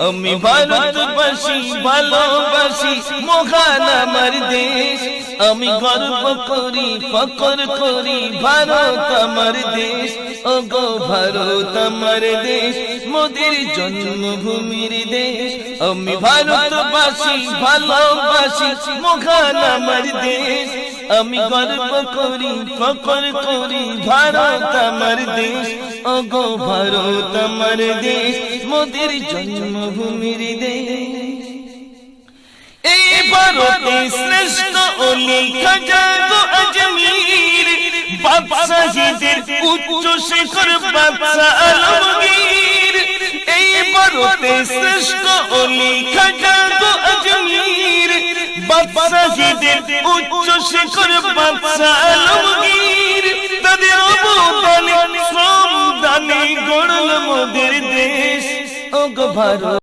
আমি ভারতবাসী ভালোবাসি মহান আমার দেশ। আমি গর্ব করি ফখর করি ভারত আমার দেশ। ওগো ভারত আমার দেশ, মোদের জন্মভূমির দেশ। আমি ভারতবাসী ভালোবাসি মহান আমার দেশ। আমি গর্ব করি ফখর করি ভারত আমার দেশ। ওগো ভারত আমার দেশ, মোদের জন্মভূমির দেশ। এই ভারতে শ্রেষ্ঠ ওলি খাজা গো আজমির, বাদশাহীদের উচ্চ শিখর বাদশা আলমগীর। এই ভারতে শ্রেষ্ঠ ওলি খাজা গো আজমির, বাদশাহীদের উচ্চ শিখর বাদশা আলমগীর। তাদের অবদানে শ্রম দানে গড়ল মোদের দেশ। ওগো ভারত।